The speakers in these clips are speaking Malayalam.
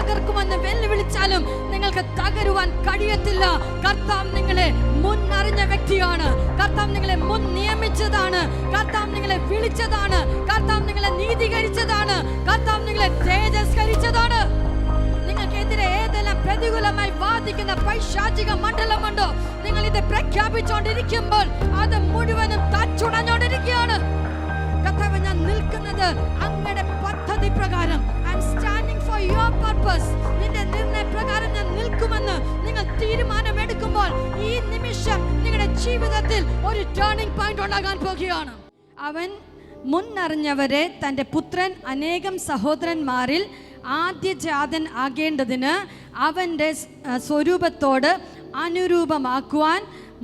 തകർക്കുമെന്ന് വെല്ലുവിളിച്ചാലും നിങ്ങൾക്ക് തകരുവാൻ കഴിയത്തില്ല. കർത്താവ് നിങ്ങളെ മുന്നറിഞ്ഞ വ്യക്തിയാണ്. കർത്താവ് നിങ്ങളെ മുൻ നിയമിച്ചതാണ്. കർത്താവ് നിങ്ങളെ വിളിച്ചതാണ്. കർത്താവ് നിങ്ങളെ നീതീകരിച്ചതാണ്. കർത്താവ് നിങ്ങളെ തേജസ്കരിച്ചതാണ്. നിങ്ങൾക്കെതിരെ ഏതെല്ലാം പ്രതികൂലമായി വാദിക്കുന്ന പൈശാചിക മണ്ഡലമുണ്ടോ, നിങ്ങൾ ഇത് പ്രഖ്യാപിച്ചുകൊണ്ടിരിക്കുമ്പോൾ അത് മുഴുവനും തച്ചുടഞ്ഞുകൊണ്ടിരിക്കുകയാണ്. കർത്താവേ, ഞാൻ നിൽക്കുന്നത് അങ്ങയുടെ പദ്ധതി പ്രകാരം. I am standing for your purpose. നിന്റെ നിർണയപ്രകാരം ഞാൻ നിൽക്കുമെന്ന് നിങ്ങൾ തീരുമാനമെടുക്കുമ്പോൾ ഈ നിമിഷം നിങ്ങളുടെ ജീവിതത്തിൽ ഒരു ടേണിംഗ് പോയിന്റ് ഉണ്ടാകാൻ പോകുകയാണ്. അവൻ മുന്നറിഞ്ഞവരെ തൻ്റെ പുത്രൻ അനേകം സഹോദരന്മാരിൽ ആദ്യജാതൻ ആകേണ്ടതിന് അവൻ്റെ സ്വരൂപത്തോട് അനുരൂപമാക്കുവാൻ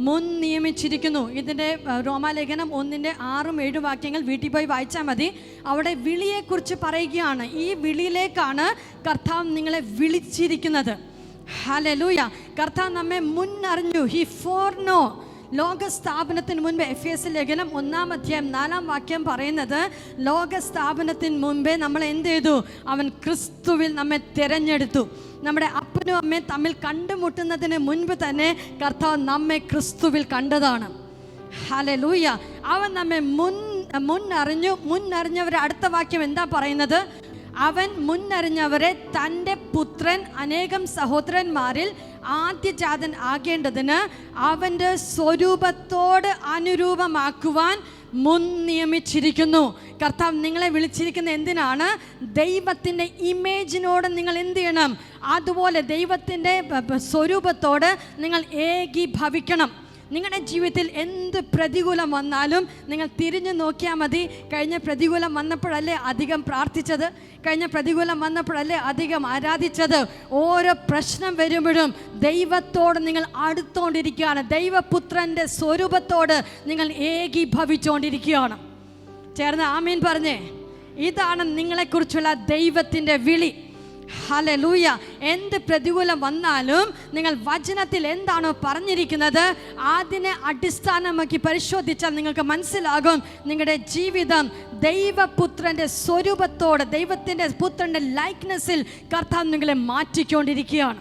മുൻ നിയമിച്ചിരിക്കുന്നു. ഇതിൻ്റെ റോമാലേഖനം 1:6-7 വാക്യങ്ങൾ വീട്ടിൽ പോയി വായിച്ചാൽ മതി. അവിടെ വിളിയെക്കുറിച്ച് പറയുകയാണ്. ഈ വിളിയിലേക്കാണ് കർത്താവ് നിങ്ങളെ വിളിച്ചിരിക്കുന്നത്. ഹല്ലേലൂയ. കർത്താവ് നമ്മെ മുന്നറിഞ്ഞു. ഹി ഫോർനോ. ലോകസ്ഥാപനത്തിന് മുൻപേ എഫേസ്യ ലേഖനം 1:4 വാക്യം പറയുന്നത്, ലോകസ്ഥാപനത്തിന് മുൻപേ നമ്മൾ എന്ത് ചെയ്തു? അവൻ ക്രിസ്തുവിൽ നമ്മെ തിരഞ്ഞെടുത്തു. നമ്മുടെ അപ്പനും അമ്മയും തമ്മിൽ കണ്ടുമുട്ടുന്നതിന് മുൻപ് തന്നെ കർത്താവ് നമ്മെ ക്രിസ്തുവിൽ കണ്ടതാണ്. ഹല്ലേലൂയ. അവൻ നമ്മെ മുന്നറിഞ്ഞവരെ അടുത്ത വാക്യം എന്താ പറയുന്നത്? അവൻ മുന്നറിഞ്ഞവരെ തൻ്റെ പുത്രൻ അനേകം സഹോദരന്മാരിൽ ആദ്യജാതൻ ആകേണ്ടതിന് അവൻ്റെ സ്വരൂപത്തോട് അനുരൂപമാക്കുവാൻ മുൻ നിയമിച്ചിരിക്കുന്നു. കർത്താവ് നിങ്ങളെ വിളിച്ചിരിക്കുന്ന എന്തിനാണ്? ദൈവത്തിൻ്റെ ഇമേജിനോട് നിങ്ങൾ എന്ത് ചെയ്യണം? അതുപോലെ ദൈവത്തിൻ്റെ സ്വരൂപത്തോട് നിങ്ങൾ ഏകീഭവിക്കണം. നിങ്ങളുടെ ജീവിതത്തിൽ എന്ത് പ്രതികൂലം വന്നാലും നിങ്ങൾ തിരിഞ്ഞു നോക്കിയാൽ മതി. കഴിഞ്ഞ പ്രതികൂലം വന്നപ്പോഴല്ലേ അധികം പ്രാർത്ഥിച്ചത്? കഴിഞ്ഞ പ്രതികൂലം വന്നപ്പോഴല്ലേ അധികം ആരാധിച്ചത്? ഓരോ പ്രശ്നം വരുമ്പോഴും ദൈവത്തോട് നിങ്ങൾ അടുത്തുകൊണ്ടിരിക്കുകയാണ്. ദൈവപുത്രൻ്റെ സ്വരൂപത്തോട് നിങ്ങൾ ഏകീഭവിച്ചുകൊണ്ടിരിക്കുകയാണ്. ചേർന്ന് ആമീൻ പറഞ്ഞേ. ഇതാണ് നിങ്ങളെക്കുറിച്ചുള്ള ദൈവത്തിൻ്റെ വിളി. ഹല്ലേലൂയ. എന്ത് പ്രതികൂലം വന്നാലും നിങ്ങൾ വചനത്തിൽ എന്താണോ പറഞ്ഞിരിക്കുന്നത് അതിനെ അടിസ്ഥാനമാക്കി പരിശോധിച്ചാൽ നിങ്ങൾക്ക് മനസ്സിലാകും നിങ്ങളുടെ ജീവിതം ദൈവപുത്രൻ്റെ സ്വരൂപത്തോട്, ദൈവത്തിൻ്റെ പുത്രൻ്റെ ലൈക്നെസ്സിൽ കർത്താവ് നിങ്ങളെ മാറ്റിക്കൊണ്ടിരിക്കുകയാണ്.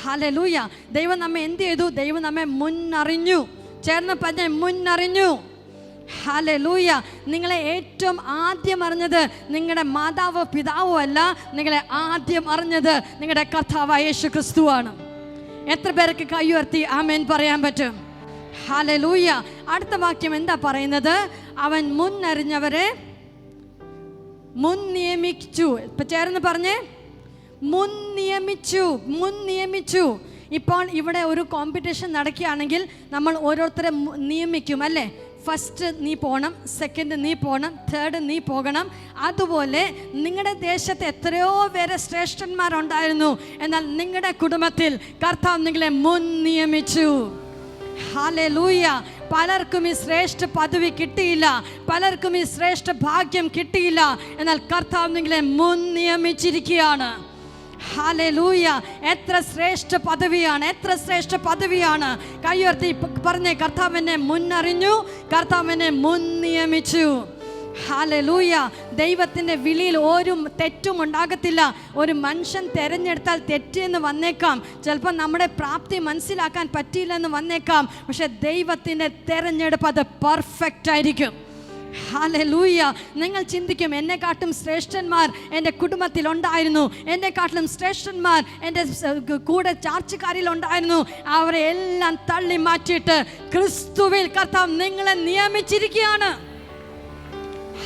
ഹല്ലേലൂയ. ദൈവം നമ്മെ എന്ത് ചെയ്തു? ദൈവം നമ്മെ മുന്നറിഞ്ഞു. ചേർന്ന് പറഞ്ഞ മുന്നറിഞ്ഞു. ഹല്ലേലൂയ. നിങ്ങളെ ഏറ്റവും ആദ്യം അറിഞ്ഞത് നിങ്ങളുടെ മാതാവോ പിതാവോ അല്ല. നിങ്ങളെ ആദ്യം അറിഞ്ഞത് നിങ്ങളുടെ കർത്താവായ യേശു ക്രിസ്തുവാണ്. എത്ര പേർക്ക് കൈ ഉയർത്തി ആമേൻ പറയാൻ പറ്റും? ഹല്ലേലൂയ. അടുത്ത വാക്യം എന്താ പറയുന്നത്? അവൻ മുന്നറിഞ്ഞവരെ മുൻ നിയമിച്ചു. ഇപ്പൊ ചേർന്ന് പറഞ്ഞേ, മുൻ നിയമിച്ചു. ഇപ്പോൾ ഇവിടെ ഒരു കോമ്പറ്റീഷൻ നടക്കുകയാണെങ്കിൽ നമ്മൾ ഓരോരുത്തരെ നിയമിക്കും അല്ലേ? ഫസ്റ്റ് നീ പോകണം, സെക്കൻഡ് നീ പോകണം, തേർഡ് നീ പോകണം. അതുപോലെ നിങ്ങളുടെ ദേശത്ത് എത്രയോ പേരെ ശ്രേഷ്ഠന്മാരുണ്ടായിരുന്നു. എന്നാൽ നിങ്ങളുടെ കുടുംബത്തിൽ കർത്താവ് നിങ്ങളെ മുൻ നിയമിച്ചു. ഹല്ലേലൂയ. പലർക്കും ഈ ശ്രേഷ്ഠ പദവി കിട്ടിയില്ല, പലർക്കും ഈ ശ്രേഷ്ഠ ഭാഗ്യം കിട്ടിയില്ല. എന്നാൽ കർത്താവ് നിങ്ങളെ മുൻ നിയമിച്ചിരിക്കുകയാണ്. ഹല്ലേലൂയ. എത്ര ശ്രേഷ്ഠ പദവിയാണ്, എത്ര ശ്രേഷ്ഠ പദവിയാണ്. കൈയുയർത്തി പറഞ്ഞേ, കർത്താവിനെ മുന്നറിഞ്ഞു, കർത്താവിനെ മുൻ നിയമിച്ചു. ഹല്ലേലൂയ. ദൈവത്തിൻ്റെ വിളിയിൽ ഒരു തെറ്റും ഉണ്ടാകത്തില്ല. ഒരു മനുഷ്യൻ തിരഞ്ഞെടുത്താൽ തെറ്റെന്ന് വന്നേക്കാം, ചിലപ്പോൾ നമ്മുടെ പ്രാപ്തി മനസ്സിലാക്കാൻ പറ്റിയില്ലെന്ന് വന്നേക്കാം. പക്ഷെ ദൈവത്തിൻ്റെ തിരഞ്ഞെടുപ്പ് അത് പെർഫെക്റ്റ് ആയിരിക്കും. ഹല്ലേലൂയ. നിങ്ങൾ ചിന്തിക്കും, എന്നെക്കാട്ടും ശ്രേഷ്ഠന്മാർ എൻ്റെ കുടുംബത്തിലുണ്ടായിരുന്നു, എന്നെക്കാട്ടിലും ശ്രേഷ്ഠന്മാർ എൻ്റെ കൂടെ ചാർച്ചക്കാരിലുണ്ടായിരുന്നു. അവരെ എല്ലാം തള്ളി മാറ്റിയിട്ട് ക്രിസ്തുവിൽ കർത്താവ് നിങ്ങളെ നിയമിച്ചിരിക്കുകയാണ്.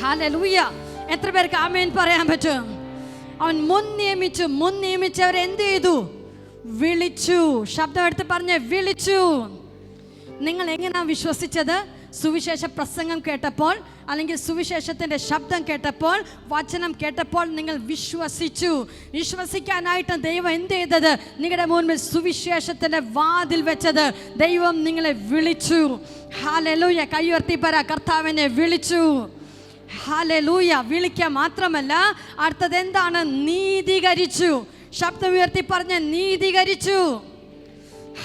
ഹല്ലേലൂയ. എത്ര പേർക്ക് ആമേൻ പറയാൻ പറ്റും? അവൻ മുൻ നിയമിച്ചവരെ എന്ത് ചെയ്തു? വിളിച്ചു. ശബ്ദം എടുത്ത് പറഞ്ഞ് വിളിച്ചു. നിങ്ങൾ എങ്ങനെയാണ് വിശ്വസിച്ചത്? സുവിശേഷ പ്രസംഗം കേട്ടപ്പോൾ, അല്ലെങ്കിൽ സുവിശേഷത്തിൻ്റെ ശബ്ദം കേട്ടപ്പോൾ, വചനം കേട്ടപ്പോൾ നിങ്ങൾ വിശ്വസിച്ചു. വിശ്വസിക്കാനായിട്ട് ദൈവം എന്ത് ചെയ്തത്? നിങ്ങളുടെ മുൻപിൽ സുവിശേഷത്തിൻ്റെ വാതിൽ വെച്ചത്. ദൈവം നിങ്ങളെ വിളിച്ചു. ഹല്ലേലൂയ. കൈയുയർത്തി പറ, കർത്താവിനെ വിളിച്ചു. ഹല്ലേലൂയ. വിളിക്കുക മാത്രമല്ല, അടുത്തത് എന്താണ്? നീതീകരിച്ചു. ശബ്ദം ഉയർത്തി പറഞ്ഞ് നീതീകരിച്ചു.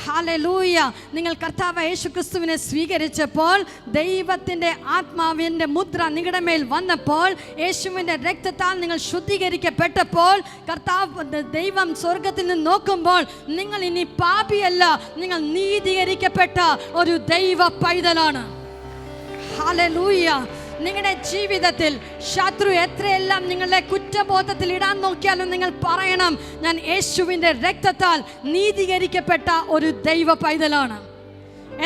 ഹല്ലേലൂയ. നിങ്ങൾ കർത്താവ് യേശുക്രിസ്തുവിനെ സ്വീകരിച്ചപ്പോൾ, ദൈവത്തിൻ്റെ ആത്മാവിൻ്റെ മുദ്ര നിങ്ങളുടെ മേൽ വന്നപ്പോൾ, യേശുവിൻ്റെ രക്തത്താൽ നിങ്ങൾ ശുദ്ധീകരിക്കപ്പെട്ടപ്പോൾ, ദൈവം സ്വർഗത്തിൽ നിന്ന് നോക്കുമ്പോൾ നിങ്ങൾ ഇനി പാപിയല്ല, നിങ്ങൾ നീതീകരിക്കപ്പെട്ട ഒരു ദൈവ പൈതലാണ്. ഹല്ലേലൂയ. നിങ്ങളുടെ ജീവിതത്തിൽ ശത്രു എത്രയെല്ലാം നിങ്ങളെ കുറ്റബോധത്തിൽ ഇടാൻ നോക്കിയാലും നിങ്ങൾ പറയണം, ഞാൻ യേശുവിൻ്റെ രക്തത്താൽ നീതീകരിക്കപ്പെട്ട ഒരു ദൈവ പൈതലാണ്.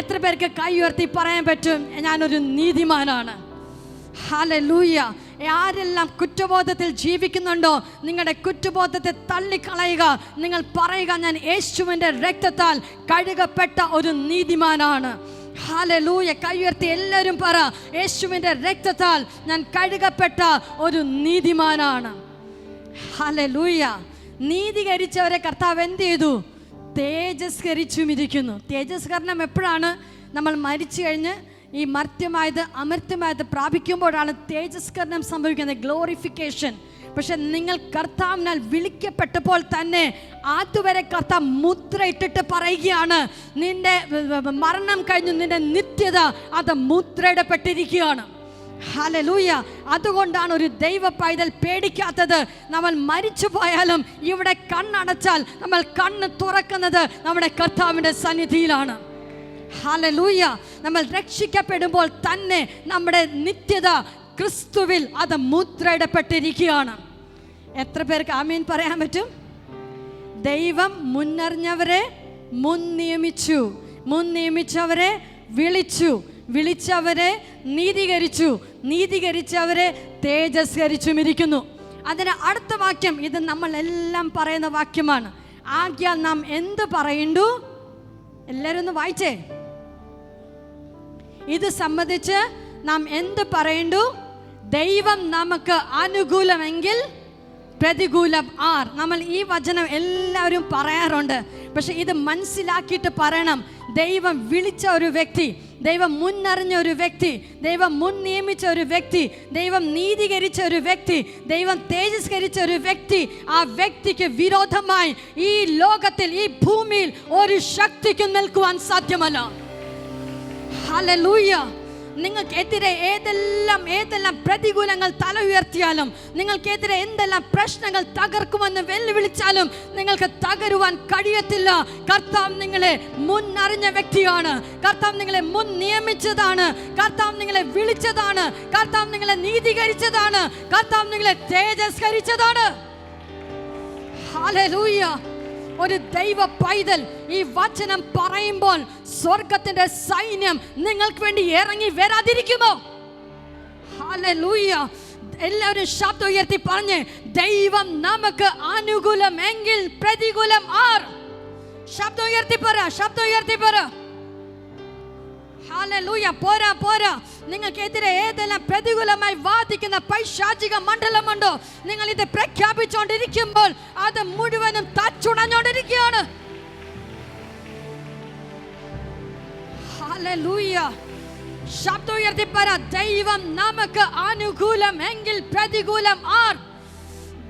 എത്ര പേർക്ക് കൈ ഉയർത്തി പറയാൻ പറ്റും, ഞാനൊരു നീതിമാനാണ്? ഹല്ലേലൂയ. ആരെല്ലാം കുറ്റബോധത്തിൽ ജീവിക്കുന്നുണ്ടോ, നിങ്ങളുടെ കുറ്റബോധത്തെ തള്ളിക്കളയുക. നിങ്ങൾ പറയുക, ഞാൻ യേശുവിൻ്റെ രക്തത്താൽ കഴുകപ്പെട്ട ഒരു നീതിമാനാണ്. ഹല്ലേലൂയ. കൈ ഉയർത്തി എല്ലാവരും പറ, യേശുവിൻ്റെ രക്തത്താൽ ഞാൻ കഴുകപ്പെട്ട ഒരു നീതിമാനാണ്. ഹല്ലേലൂയ. നീതീകരിച്ചവരെ കർത്താവ് എന്ത് ചെയ്തു? തേജസ്കരിച്ചും ഇരിക്കുന്നു. തേജസ്കരണം എപ്പോഴാണ്? നമ്മൾ മരിച്ചു കഴിഞ്ഞ് ഈ മർത്യമായത് അമർത്യമായത് പ്രാപിക്കുമ്പോഴാണ് തേജസ്കരണം സംഭവിക്കുന്നത്, ഗ്ലോറിഫിക്കേഷൻ. പക്ഷെ നിങ്ങൾ കർത്താവിനാൽ വിളിക്കപ്പെട്ടപ്പോൾ തന്നെ അതുവരെ കർത്താവ് മുദ്രയിട്ടിട്ട് പറയുകയാണ്, നിന്റെ മരണം കഴിഞ്ഞു നിന്റെ നിത്യത അത് മുദ്രയിടപ്പെട്ടിരിക്കുകയാണ്. ഹല്ലേലൂയ. അതുകൊണ്ടാണ് ഒരു ദൈവ പൈതൽ പേടിക്കാത്തത്. നമ്മൾ മരിച്ചു പോയാലും ഇവിടെ കണ്ണടച്ചാൽ നമ്മൾ കണ്ണ് തുറക്കുന്നത് നമ്മുടെ കർത്താവിൻ്റെ സന്നിധിയിലാണ്. ഹല്ലേലൂയ. നമ്മൾ രക്ഷിക്കപ്പെടുമ്പോൾ തന്നെ നമ്മുടെ നിത്യത ക്രിസ്തുവിൽ അത് മുദ്രയിടപ്പെട്ടിരിക്കുകയാണ്. എത്ര പേർക്ക് ആമേൻ പറയാൻ പറ്റും? ദൈവം മുന്നറിഞ്ഞവരെ മുൻ നിയമിച്ചവരെ വിളിച്ചവരെ നീതീകരിച്ചു, നീതീകരിച്ചവരെ തേജസ്കരിച്ചുമിരിക്കുന്നു. അതിന് അടുത്ത വാക്യം, ഇത് നമ്മൾ എല്ലാം പറയുന്ന വാക്യമാണ്. ആകയാൽ നാം എന്ത് പറയണ്ടു? എല്ലാവരും ഒന്ന് വായിച്ചേ. ഇത് സംബന്ധിച്ച് നാം എന്ത് പറയണ്ടു? ദൈവം നമുക്ക് അനുകൂലമെങ്കിൽ പ്രതികൂലം ആർ. നമ്മൾ ഈ വചനം എല്ലാവരും പറയാറുണ്ട്, പക്ഷെ ഇത് മനസ്സിലാക്കിയിട്ട് പറയണം. ദൈവം വിളിച്ച ഒരു വ്യക്തി, ദൈവം മുന്നറിഞ്ഞ ഒരു വ്യക്തി, ദൈവം മുൻ നിയമിച്ച ഒരു വ്യക്തി, ദൈവം നീതീകരിച്ച ഒരു വ്യക്തി, ദൈവം തേജസ്കരിച്ച ഒരു വ്യക്തി, ആ വ്യക്തിക്ക് വിരോധമായി ഈ ലോകത്തിൽ, ഈ ഭൂമിയിൽ ഒരു ശക്തിക്കും നിൽക്കുവാൻ സാധ്യമല്ല. ഹല്ലേലൂയ. നിങ്ങൾക്കെതിരെ ഏതെല്ലാം പ്രതികൂലങ്ങൾ തല ഉയർത്തിയാലും, നിങ്ങൾക്കെതിരെ എന്തെല്ലാം പ്രശ്നങ്ങൾ തകർക്കുമെന്ന് വെല്ലുവിളിച്ചാലും നിങ്ങൾക്ക് തകരുവാൻ കഴിയത്തില്ല. കർത്താവ് നിങ്ങളെ മുന്നറിഞ്ഞ വ്യക്തിയാണ്. കർത്താവ് നിങ്ങളെ മുൻ നിയമിച്ചതാണ്. കർത്താവ് നിങ്ങളെ വിളിച്ചതാണ്. കർത്താവ് നിങ്ങളെ നീതീകരിച്ചതാണ്. കർത്താവ് നിങ്ങളെ തേജസ്കരിച്ചതാണ്. ഹല്ലേലൂയ. ഒരു ദൈവ പൈതൽ ഈ വചനം പറയുമ്പോൾ സ്വർഗത്തിന്റെ സൈന്യം നിങ്ങൾക്ക് വേണ്ടി ഇറങ്ങി വരാതിരിക്കുമോ? ഹല്ലേലൂയ. എല്ലാവരും ശബ്ദം ഉയർത്തി പറഞ്ഞ്, ദൈവം നമുക്ക് അനുകൂലമെങ്കിൽ പ്രതികൂലം ആർ. ശബ്ദം ഉയർത്തി പറ. ഹല്ലേലൂയ. പോരാ. നിങ്ങൾക്കെതിരെ ഏതെല്ലാം പ്രതികൂലമായി വാദിക്കുന്ന പൈശാചിക മണ്ഡലമുണ്ടോ, നിങ്ങൾ ഇത് പ്രഖ്യാപിച്ചുകൊണ്ടിരിക്കുമ്പോൾ അത് മുഴുവനും തച്ചുടഞ്ഞുകൊണ്ടിരിക്കുകയാണ്. ഹല്ലേലൂയ. ശബ്ദം ഉയർത്തി പറ, ദൈവം നമുക്ക് അനുകൂലമെങ്കിൽ പ്രതികൂലം ആർ.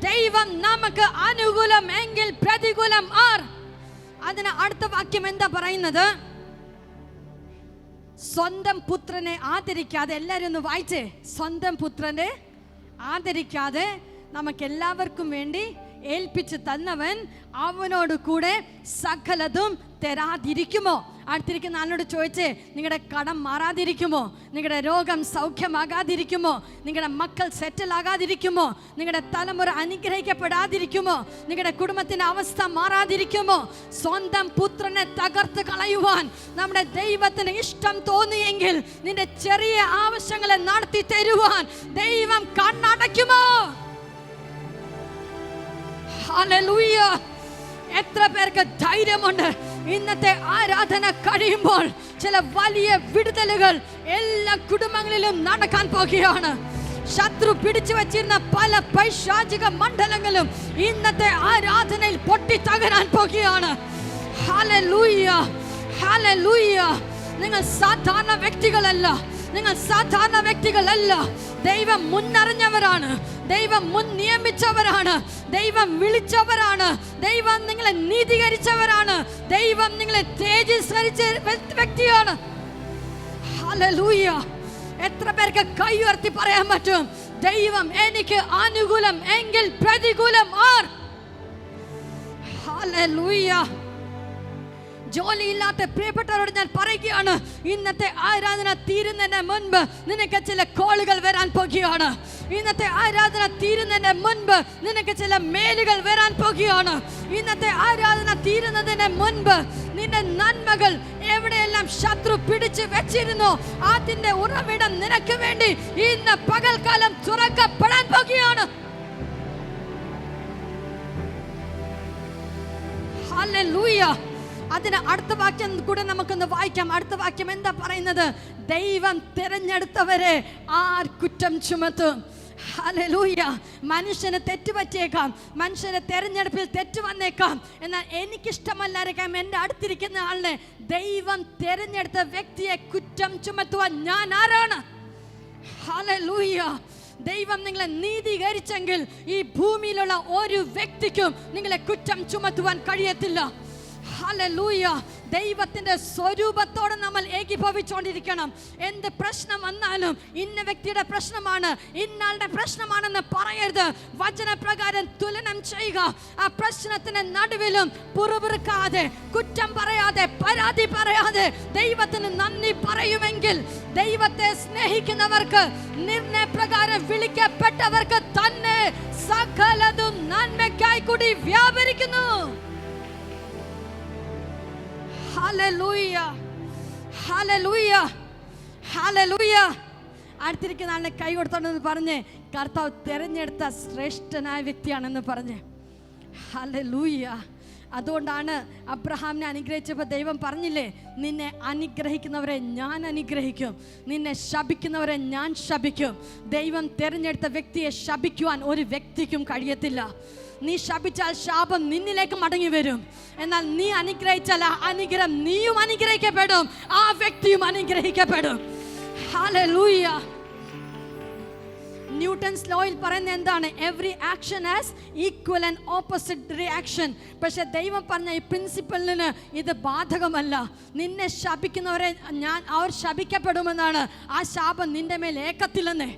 ദൈവം നമുക്ക് അനുകൂലമെങ്കിൽ പ്രതികൂലം ആർ. അതിന് അടുത്ത വാക്യം എന്താ പറയുന്നത്? സ്വന്തം പുത്രനെ ആദരിക്കാതെ, എല്ലാവരും ഒന്ന് വായിച്ചേ. സ്വന്തം പുത്രനെ ആദരിക്കാതെ നമുക്കെല്ലാവർക്കും വേണ്ടി ഏൽപ്പിച്ച് തന്നവൻ അവനോട് കൂടെ സകലതും തരാതിരിക്കുമോ? അടുത്തിരിക്കുന്ന ആളോട് ചോദിച്ചേ, നിങ്ങളുടെ കടം മാറാതിരിക്കുമോ? നിങ്ങളുടെ രോഗം സൗഖ്യമാകാതിരിക്കുമോ? നിങ്ങളുടെ മക്കൾ സെറ്റിൽ ആകാതിരിക്കുമോ? നിങ്ങളുടെ തലമുറ അനുഗ്രഹിക്കപ്പെടാതിരിക്കുമോ? നിങ്ങളുടെ കുടുംബത്തിന്റെ അവസ്ഥ മാറാതിരിക്കുമോ? സ്വന്തം പുത്രനെ തകർത്ത് കളയുവാൻ നമ്മുടെ ദൈവത്തിന് ഇഷ്ടം തോന്നിയെങ്കിൽ നിന്റെ ചെറിയ ആവശ്യങ്ങളെ നടത്തി തരുവാൻ ദൈവം കണ്ണടയ്ക്കുമോ? ഹല്ലേലൂയ. എത്ര പേർക്ക് ധൈര്യമുണ്ട്? ഇന്നത്തെ ആരാധന കഴിയുമ്പോൾ ചില വലിയ വിടുതലുകൾ എല്ലാ കുടുംബങ്ങളിലും നടക്കാൻ പോകുകയാണ്. ശത്രു പിടിച്ചു വച്ചിരുന്ന പല പൈശാചിക മണ്ഡലങ്ങളും ഇന്നത്തെ ആരാധനയിൽ പൊട്ടി തകരാൻ പോകുകയാണ്. ഹല്ലേലൂയ. ഹല്ലേലൂയ. നിങ്ങൾ സാധാരണ വ്യക്തികളല്ല. ദൈവം മുന്നറിഞ്ഞവരാണ്. ദൈവം മുൻ നിയമിച്ചവരാണ്, ദൈവം വിളിച്ചവരാണ്, ദൈവം നിങ്ങളെ നീതീകരിച്ചവരാണ്, ദൈവം നിങ്ങളെ തേജസ്കരിച്ച വ്യക്തിയാണ്. ഹല്ലേലൂയ. എത്ര പേർക്ക് കൈ ഉയർത്തി പറയാൻ പറ്റും, ദൈവം എനിക്ക് അനുകൂലം എങ്കിൽ പ്രതികൂലം ആർ? ഹല്ലേലൂയ. ജോലിയില്ലാത്ത പ്രിയപ്പെട്ടവരോട് ഞാൻ പറയുകയാണ്, ഇന്നത്തെ ആരാധന തീരുന്നതിന് മുൻപ് നിനക്ക് ചില കോളുകൾ വരാൻ പോകുകയാണ്. ഇന്നത്തെ ആരാധന തീരുന്നതിന് മുൻപ് നിനക്ക് ചില മെയിലുകൾ വരാൻ പോകുകയാണ്. ഇന്നത്തെ ആരാധന തീരുന്നതിന് മുൻപ് നിന്റെ നന്മകൾ എവിടെയെല്ലാം ശത്രു പിടിച്ചു വെച്ചിരുന്നോ അതിന്റെ ഉറവിടം നിനക്ക് വേണ്ടി ഇന്ന് പകൽക്കാലം തുറക്കപ്പെടാൻ പോകുകയാണ്. ഹല്ലേലൂയ. അതിന് അടുത്ത വാക്യം കൂടെ നമുക്കൊന്ന് വായിക്കാം. അടുത്ത വാക്യം എന്താ പറയുന്നത്? ദൈവം തിരഞ്ഞെടുത്തവരെ ആർ കുറ്റം ചുമത്തും? ഹല്ലേലൂയ. മനുഷ്യന് തെറ്റുപറ്റിയേക്കാം, മനുഷ്യന്റെ തെരഞ്ഞെടുപ്പിൽ തെറ്റ് വന്നേക്കാം, എന്നാൽ എനിക്കിഷ്ടമല്ലായിരിക്കാം എൻ്റെ അടുത്തിരിക്കുന്ന ആളിനെ ദൈവം തിരഞ്ഞെടുത്ത വ്യക്തിയെ കുറ്റം ചുമത്തുവാൻ ഞാൻ ആരാണ്? ഹല്ലേലൂയ. ദൈവം നിങ്ങളെ നീതീകരിച്ചെങ്കിൽ ഈ ഭൂമിയിലുള്ള ഒരു വ്യക്തിക്കും നിങ്ങളെ കുറ്റം ചുമത്തുവാൻ കഴിയത്തില്ല. ഹല്ലേലൂയ. ദൈവത്തിന്റെ സ്വരൂപത്തോടെ നമ്മൾ ഏകീഭവിച്ചുകൊണ്ടിരിക്കണം. എന്ത് പ്രശ്നം വന്നാലും ഇന്ന വ്യക്തിയുടെ പ്രശ്നമാണ്, ഇന്നാളുടെ പ്രശ്നമാണെന്ന് പറയരുത്. വചനപ്രകാരം തുലനം ചെയ്യുക. ആ പ്രശ്നത്തിന് നടുവിലും പുറപുറുക്കാതെ, കുറ്റം പറയാതെ, പരാതി പറയാതെ ദൈവത്തിന് നന്ദി പറയുമെങ്കിൽ ദൈവത്തെ സ്നേഹിക്കുന്നവർക്ക്, നിർണയപ്രകാരം വിളിക്കപ്പെട്ടവർക്ക് തന്നെ സകലതും നന്മയ്ക്കായി കൂടി വ്യാപരിക്കുന്നു. ഹല്ലേലൂയ. ഹല്ലേലൂയ. ഹല്ലേലൂയ. അടുത്തിരിക്കുന്ന ആളിനെ കൈ കൊടുത്തോണ്ടെന്ന് പറഞ്ഞ് കർത്താവ് തിരഞ്ഞെടുത്ത ശ്രേഷ്ഠനായ വ്യക്തിയാണെന്ന് പറഞ്ഞ്. ഹല്ലേലൂയ. അതുകൊണ്ടാണ് അബ്രഹാമിനെ അനുഗ്രഹിച്ചപ്പോൾ ദൈവം പറഞ്ഞില്ലേ, നിന്നെ അനുഗ്രഹിക്കുന്നവരെ ഞാൻ അനുഗ്രഹിക്കും, നിന്നെ ശപിക്കുന്നവരെ ഞാൻ ശപിക്കും. ദൈവം തിരഞ്ഞെടുത്ത വ്യക്തിയെ ശപിക്കുവാൻ ഒരു വ്യക്തിക്കും കഴിയത്തില്ല. നീ ശപിച്ചാൽ ശാപം നിന്നിലേക്ക് മടങ്ങി വരും. എന്നാൽ നീ അനുഗ്രഹിച്ചാൽ ആ അനുഗ്രഹം നീയും അനുഗ്രഹിക്കപ്പെടും, ആ വ്യക്തിയും അനുഗ്രഹിക്കപ്പെടും. ഹല്ലേലൂയ. ന്യൂട്ടൺസ് ലോയിൽ പറയുന്നത് എന്താണ്? Every action has equal and opposite reaction. പക്ഷെ ദൈവം പറഞ്ഞ ഈ പ്രിൻസിപ്പലിന് ഇത് ബാധകമല്ല. നിന്നെ ശപിക്കുന്നവരെ അവർ ശപിക്കപ്പെടുമെന്നാണ്. ആ ശാപം നിന്റെ മേൽ ഏക്കത്തില്ലെന്നേ.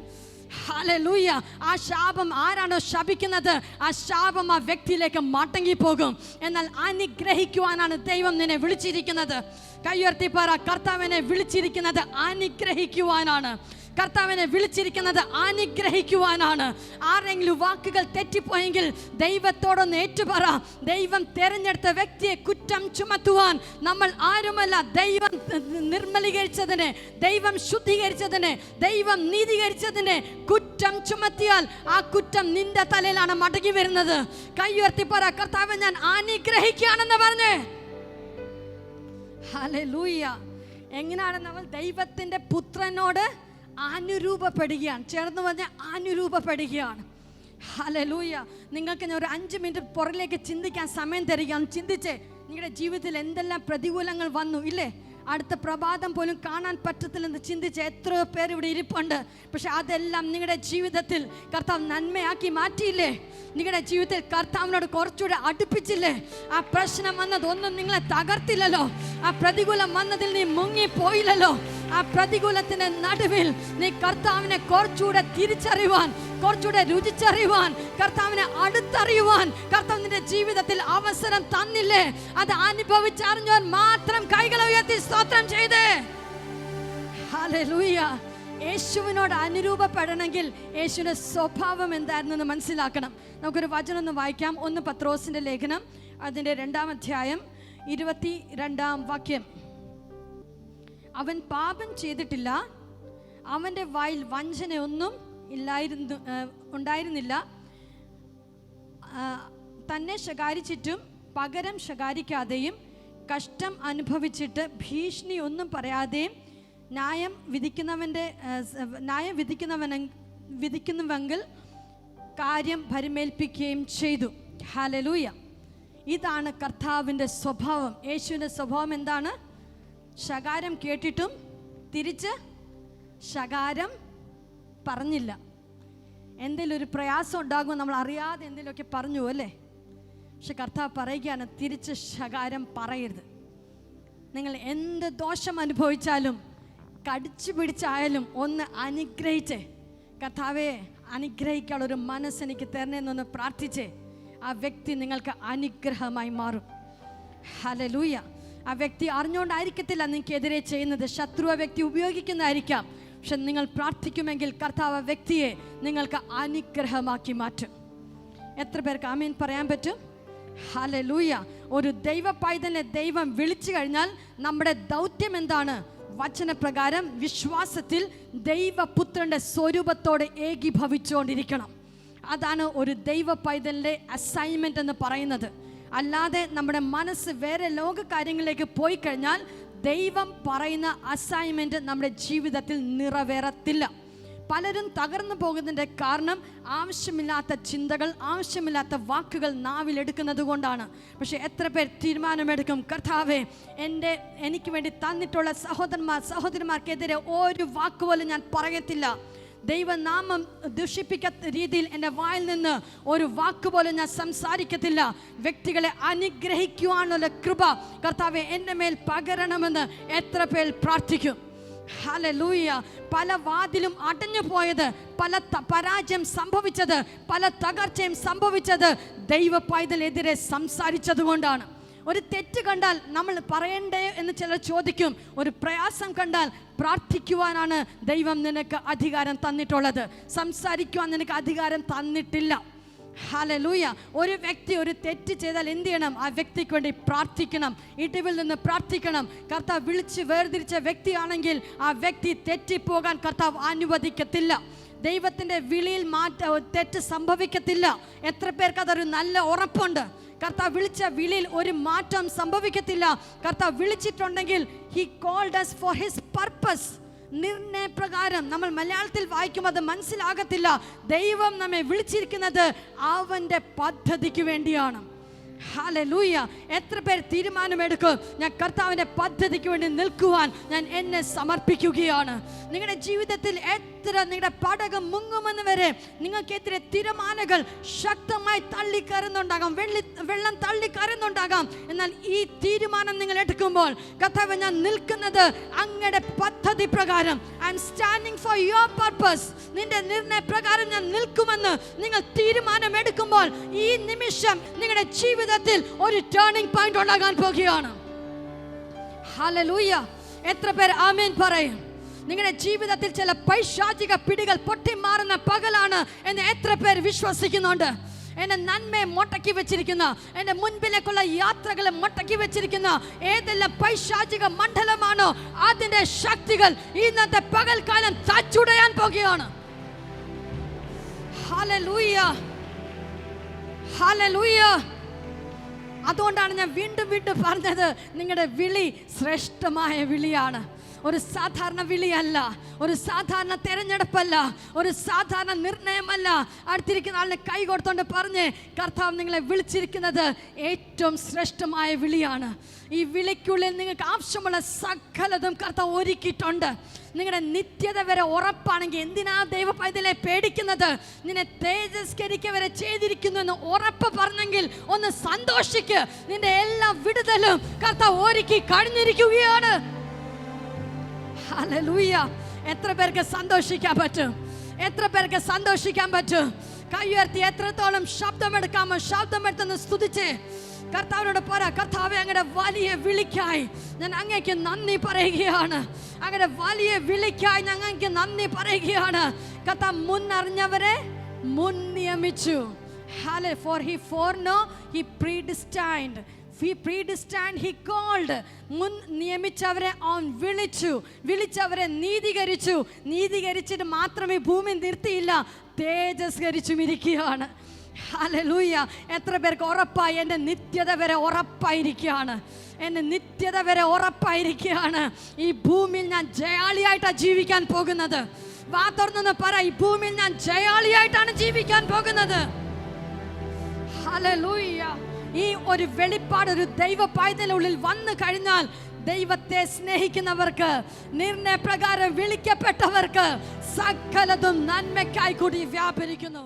ഹല്ലേലൂയ. ആ ശാപം ആരാണോ ശപിക്കുന്നത് ആ ശാപം ആ വ്യക്തിയിലേക്ക് മടങ്ങിപ്പോകും. എന്നാൽ അനുഗ്രഹിക്കുവാനാണ് ദൈവം നിന്നെ വിളിച്ചിരിക്കുന്നത്. കൈയുയർത്തി പറ, കർത്താവിനെ വിളിച്ചിരിക്കുന്നത് അനുഗ്രഹിക്കുവാനാണ്. കർത്താവിനെ വിളിച്ചിരിക്കുന്നത് അനുഗ്രഹിക്കുവാനാണ്. ആരെങ്കിലും വാക്കുകൾ തെറ്റിപ്പോയെങ്കിൽ ദൈവത്തോടൊന്ന് ഏറ്റുപറ. ദൈവം തിരഞ്ഞെടുത്ത വ്യക്തിയെ കുറ്റം ചുമത്തുവാൻ നമ്മൾ ആരുമല്ല. ദൈവം നിർമ്മലീകരിച്ചതിനെ, ദൈവം ശുദ്ധീകരിച്ചതിനെ, ദൈവം നീതീകരിച്ചതിനെ കുറ്റം ചുമത്തിയാൽ ആ കുറ്റം നിന്റെ തലയിലാണ് മടങ്ങി വരുന്നത്. കൈയുയർത്തി പറ, കർത്താവ് ഞാൻ അനുഗ്രഹിക്കുകയാണെന്ന് പറഞ്ഞേ. ഹല്ലേലൂയ. എങ്ങനെയാണ് നമ്മൾ ദൈവത്തിന്റെ പുത്രനോട് അനുരൂപപ്പെടുകയാണ്? ചേർന്ന് പറഞ്ഞാൽ അനുരൂപപ്പെടുകയാണ്. ഹല്ലേലൂയ. നിങ്ങൾക്ക് ഞാൻ ഒരു 5 മിനിറ്റ് പുറകിലേക്ക് ചിന്തിക്കാൻ സമയം തരികയാണ്. ചിന്തിച്ചേ, നിങ്ങളുടെ ജീവിതത്തിൽ എന്തെല്ലാം പ്രതികൂലങ്ങൾ വന്നു ഇല്ലേ? അടുത്ത പ്രഭാതം പോലും കാണാൻ പറ്റത്തില്ലെന്ന് ചിന്തിച്ച് എത്രയോ പേർ ഇവിടെ ഇരിപ്പുണ്ട്. പക്ഷെ അതെല്ലാം നിങ്ങളുടെ ജീവിതത്തിൽ കർത്താവ് നന്മയാക്കി മാറ്റിയില്ലേ? നിങ്ങളുടെ ജീവിതത്തിൽ കർത്താവിനോട് കുറച്ചുകൂടെ അടുപ്പിച്ചില്ലേ? ആ പ്രശ്നം വന്നതൊന്നും നിങ്ങളെ തകർത്തില്ലല്ലോ. ആ പ്രതികൂലം വന്നതിൽ നീ മുങ്ങിപ്പോയില്ലല്ലോ. ആ പ്രതികൂലത്തിന്റെ നടുവിൽ നീ കർത്താവിനെ കുറച്ചുകൂടെ തിരിച്ചറിയുവാൻ, കുറച്ചുകൂടെ രുചിച്ചറിയുവാൻ, കർത്താവിനെ അടുത്തറിയുവാൻ കർത്താവ് നിന്റെ ജീവിതത്തിൽ അവസരം തന്നില്ലേ? അത് അനുഭവിച്ചറിഞ്ഞവർ മാത്രം കൈകളെ ഉയർത്തി സ്തോത്രം ചെയ്തേ. ഹല്ലേലൂയ. യേശുവിനോട് അനുരൂപപ്പെടണമെങ്കിൽ യേശുവിന്റെ സ്വഭാവം എന്തായിരുന്നെന്ന് മനസ്സിലാക്കണം. നമുക്കൊരു വചനം ഒന്ന് വായിക്കാം. 1 പത്രോസിന്റെ ലേഖനം അതിൻ്റെ 2-ാം അധ്യായം 22-ാം വാക്യം. അവൻ പാപം ചെയ്തിട്ടില്ല, അവൻ്റെ വായിൽ വഞ്ചനയൊന്നും ഉണ്ടായിരുന്നില്ല. തന്നെ ശകാരിച്ചിട്ടും പകരം ശകാരിക്കാതെയും കഷ്ടം അനുഭവിച്ചിട്ട് ഭീഷണി ഒന്നും പറയാതെയും ന്യായം വിധിക്കുന്നുവെങ്കിൽ കാര്യം പരിമേൽപ്പിക്കുകയും ചെയ്തു. ഹല്ലേലൂയ. ഇതാണ് കർത്താവിൻ്റെ സ്വഭാവം. യേശുവിൻ്റെ സ്വഭാവം എന്താണ്? ശകാരം കേട്ടിട്ടും തിരിച്ച് ശകാരം പറഞ്ഞില്ല. എന്തെങ്കിലും ഒരു പ്രയാസം ഉണ്ടാകുമ്പോൾ നമ്മൾ അറിയാതെ എന്തെങ്കിലുമൊക്കെ പറഞ്ഞു അല്ലേ? പക്ഷെ കർത്താവ് പറയുകയാണ്, തിരിച്ച് ശകാരം പറയരുത്. നിങ്ങൾ എന്ത് ദോഷം അനുഭവിച്ചാലും കടിച്ചു പിടിച്ചായാലും ഒന്ന് അനുഗ്രഹിച്ച്, കർത്താവെ അനുഗ്രഹിക്കാനുള്ളൊരു മനസ്സെനിക്ക് തരണേന്നൊന്ന് പ്രാർത്ഥിച്ച് ആ വ്യക്തി നിങ്ങൾക്ക് അനുഗ്രഹമായി മാറും. ഹല്ലേലൂയ. ആ വ്യക്തി അറിഞ്ഞുകൊണ്ടായിരിക്കത്തില്ല നിങ്ങൾക്കെതിരെ ചെയ്യുന്നത്, ശത്രു ആ വ്യക്തി ഉപയോഗിക്കുന്നതായിരിക്കാം. പക്ഷെ നിങ്ങൾ പ്രാർത്ഥിക്കുമെങ്കിൽ കർത്താവ് വ്യക്തിയെ നിങ്ങൾക്ക് അനുഗ്രഹമാക്കി മാറ്റും. എത്ര പേർക്ക് ആമേൻ പറയാൻ പറ്റും? ഹല്ലേലൂയ. ഒരു ദൈവ പൈതലിനെ ദൈവം വിളിച്ചു കഴിഞ്ഞാൽ നമ്മുടെ ദൗത്യം എന്താണ്? വചനപ്രകാരം വിശ്വാസത്തിൽ ദൈവപുത്രന്റെ സ്വരൂപത്തോടെ ഏകീഭവിച്ചുകൊണ്ടിരിക്കണം. അതാണ് ഒരു ദൈവ പൈതലിന്റെ അസൈൻമെന്റ് എന്ന് പറയുന്നത്. അല്ലാതെ നമ്മുടെ മനസ്സ് വേറെ ലോക കാര്യങ്ങളിലേക്ക് പോയി കഴിഞ്ഞാൽ ദൈവം പറയുന്ന അസൈൻമെന്റ് നമ്മുടെ ജീവിതത്തിൽ നിറവേറത്തില്ല. പലരും തകർന്നു പോകുന്നതിൻ്റെ കാരണം ആവശ്യമില്ലാത്ത ചിന്തകൾ, ആവശ്യമില്ലാത്ത വാക്കുകൾ നാവിലെടുക്കുന്നത് കൊണ്ടാണ്. പക്ഷെ എത്ര പേർ തീരുമാനമെടുക്കും, കർത്താവേ എനിക്ക് വേണ്ടി തന്നിട്ടുള്ള സഹോദരന്മാർക്കെതിരെ ഒരു വാക്കുപോലും ഞാൻ പറയത്തില്ല, ദൈവനാമം ദുഷിപ്പിക്കാത്ത രീതിയിൽ എൻ്റെ വായിൽ നിന്ന് ഒരു വാക്കുപോലും ഞാൻ സംസാരിക്കത്തില്ല, വ്യക്തികളെ അനുഗ്രഹിക്കുവാനുള്ള കൃപ കർത്താവേ എൻ്റെ മേൽ പകരണമെന്ന് എത്ര പേർ പ്രാർത്ഥിക്കും? ഹല്ലേലൂയ. പല വാതിലും അടഞ്ഞു പോയത്, പല പരാജയം സംഭവിച്ചത്, പല തകർച്ചയും സംഭവിച്ചത് ദൈവ പൈതലിനെതിരെ സംസാരിച്ചത് കൊണ്ടാണ്. ഒരു തെറ്റ് കണ്ടാൽ നമ്മൾ പറയണ്ടേ എന്ന് ചിലർ ചോദിക്കും. ഒരു പ്രയാസം കണ്ടാൽ പ്രാർത്ഥിക്കുവാനാണ് ദൈവം നിനക്ക് അധികാരം തന്നിട്ടുള്ളത്, സംസാരിക്കുവാൻ നിനക്ക് അധികാരം തന്നിട്ടില്ല. ഹല്ലേലൂയ. ഒരു വ്യക്തി ഒരു തെറ്റ് ചെയ്താൽ എന്ത് ചെയ്യണം? ആ വ്യക്തിക്ക് വേണ്ടി പ്രാർത്ഥിക്കണം, ഇടിവിൽ നിന്ന് പ്രാർത്ഥിക്കണം. കർത്താവ് വിളിച്ച് വേർതിരിച്ച വ്യക്തിയാണെങ്കിൽ ആ വ്യക്തി തെറ്റിപ്പോകാൻ കർത്താവ് അനുവദിക്കത്തില്ല. ദൈവത്തിൻ്റെ വിളിയിൽ തെറ്റ് സംഭവിക്കത്തില്ല. എത്ര പേർക്ക് അതൊരു നല്ല ഉറപ്പുണ്ട്? കർത്താവ് വിളിച്ച വിളിയിൽ ഒരു മാറ്റം സംഭവിക്കത്തില്ല. കർത്താവ് വിളിച്ചിട്ടുണ്ടെങ്കിൽ he called us for his purpose. നിർണയപ്രകാരം നമ്മൾ മലയാളത്തിൽ വായിക്കുമ്പോൾ അത് മനസ്സിലാകത്തില്ല. ദൈവം നമ്മെ വിളിച്ചിരിക്കുന്നത് അവൻ്റെ പദ്ധതിക്ക് വേണ്ടിയാണ്. ഹല്ലേലൂയ. എത്ര പേർ തീരുമാനമെടുക്കും, ഞാൻ കർത്താവിൻ്റെ പദ്ധതിക്ക് വേണ്ടി നിൽക്കുവാൻ ഞാൻ എന്നെ സമർപ്പിക്കുകയാണ്? നിങ്ങളുടെ ജീവിതത്തിൽ നിങ്ങളുടെ പടകം മുങ്ങുമെന്ന് വരെ നിങ്ങൾക്കെതിരെ തിരമാലകൾ ശക്തമായി തള്ളിക്കയറുന്നുണ്ടാകാം, വെള്ളം തള്ളിക്കയറുന്നുണ്ടാകാം. എന്നാൽ ഈ തീരുമാനം നിങ്ങൾ എടുക്കുമ്പോൾ, കർത്താവേ ഞാൻ നിൽക്കുന്നത് അങ്ങയുടെ പദ്ധതി പ്രകാരം, I am standing for your purpose, നിന്റെ നിർണയപ്രകാരം ഞാൻ നിൽക്കുമെന്ന് നിങ്ങൾ തീരുമാനം എടുക്കുമ്പോൾ ഈ നിമിഷം നിങ്ങളുടെ ജീവിതത്തിൽ ഒരു ടേണിംഗ് പോയിന്റ് ഉണ്ടാകാൻ പോകുകയാണ്. ഹല്ലേലൂയ. എത്ര പേർ ആമേൻ പറയും? നിങ്ങളുടെ ജീവിതത്തിൽ ചില പൈശാചിക പിടികൾ പൊട്ടിമാറുന്ന പകലാണ് എന്ന് എത്ര പേർ വിശ്വസിക്കുന്നുണ്ട്? എന്നെ നന്മയെ മുടക്കി വെച്ചിരിക്കുന്ന, എൻ്റെ മുൻപിലേക്കുള്ള യാത്രകളെ മുടക്കി വെച്ചിരിക്കുന്ന ഏതെല്ലാം പൈശാചിക മണ്ഡലമാണോ അതിൻ്റെ ശക്തികൾ ഇന്നത്തെ പകൽക്കാലം തച്ചുടയാൻ പോകുകയാണ്. ഹല്ലേലൂയ. ഹല്ലേലൂയ. അതുകൊണ്ടാണ് ഞാൻ വീണ്ടും വീണ്ടും പറഞ്ഞത്, നിങ്ങളുടെ വിളി ശ്രേഷ്ഠമായ വിളിയാണ്. ഒരു സാധാരണ വിളിയല്ല, ഒരു സാധാരണ തെരഞ്ഞെടുപ്പല്ല, ഒരു സാധാരണ നിർണയമല്ല. അടുത്തിരിക്കുന്ന ആളിനെ കൈ കൊടുത്തോണ്ട് പറഞ്ഞ്, കർത്താവ് നിങ്ങളെ വിളിച്ചിരിക്കുന്നത് ഏറ്റവും ശ്രേഷ്ഠമായ വിളിയാണ്. ഈ വിളിക്കുള്ളിൽ നിങ്ങൾക്ക് ആവശ്യമുള്ള സകലതും കർത്താവ് ഒരുക്കിയിട്ടുണ്ട്. നിങ്ങളുടെ നിത്യത വരെ ഉറപ്പാണെങ്കിൽ എന്തിനാ ദൈവ പൈതലെ പേടിക്കുന്നത്? നിന്നെ തേജസ്കരിക്ക വരെ ചെയ്തിരിക്കുന്നു എന്ന് ഉറപ്പ് പറഞ്ഞെങ്കിൽ ഒന്ന് സന്തോഷിക്ക്. നിന്റെ എല്ലാ വിടുതലും കർത്താവ് ഒരുക്കി കഴിഞ്ഞിരിക്കുകയാണ്. ഹല്ലേലൂയ. എത്ര പേർക്ക് സന്തോഷിക്കാൻ പറ്റും? എത്ര പേർക്ക് സന്തോഷിക്കാൻ പറ്റും? കൈ ഉയർത്തി എത്രത്തോളം ശബ്ദമെടുക്കാമോ ശബ്ദമെടുത്തെന്ന് സ്തുതിച്ച് കർത്താവിനോട് പറ, കർത്താവേ അങ്ങയുടെ വലിയ വിളിക്കായി ഞാൻ അങ്ങേക്ക് നന്ദി പറയുകയാണ്. അങ്ങയുടെ വലിയ വിളിക്കായി ഞാൻ അങ്ങേക്ക് നന്ദി പറയുകയാണ്. കർത്താവ് മുന്നറിഞ്ഞവരെ മുൻ നിയമിച്ചു. For he foreknow, he predestined. He predestined, he called. മുൻ നിയമിച്ചവരെ അവൻ വിളിച്ചവരെ നീതീകരിച്ചു. നീതീകരിച്ചിട്ട് മാത്രമേ ഭൂമി നിർത്തിയില്ല, തേജസ്കരിച്ചും ഇരിക്കുകയാണ്. ഹല്ലേലൂയ. എത്ര പേർക്ക് ഉറപ്പായി? എൻ്റെ നിത്യത വരെ ഉറപ്പായിരിക്കുകയാണ്. എൻ്റെ നിത്യത വരെ ഉറപ്പായിരിക്കുകയാണ്. ഈ ഭൂമിയിൽ ഞാൻ ജയാളിയായിട്ടാണ് ജീവിക്കാൻ പോകുന്നത്. വാ തുറന്നു പറ, ഈ ഭൂമിയിൽ ഞാൻ ജയാളിയായിട്ടാണ് ജീവിക്കാൻ പോകുന്നത്. ഹല്ലേലൂയ. ഈ ഒരു വെളിപ്പാട് ഒരു ദൈവ പൈതലിനുള്ളിൽ വന്നു കഴിഞ്ഞാൽ ദൈവത്തെ സ്നേഹിക്കുന്നവർക്ക്, നിർണയപ്രകാരം വിളിക്കപ്പെട്ടവർക്ക് സകലതും നന്മയ്ക്കായി കൂടി വ്യാപരിക്കുന്നു.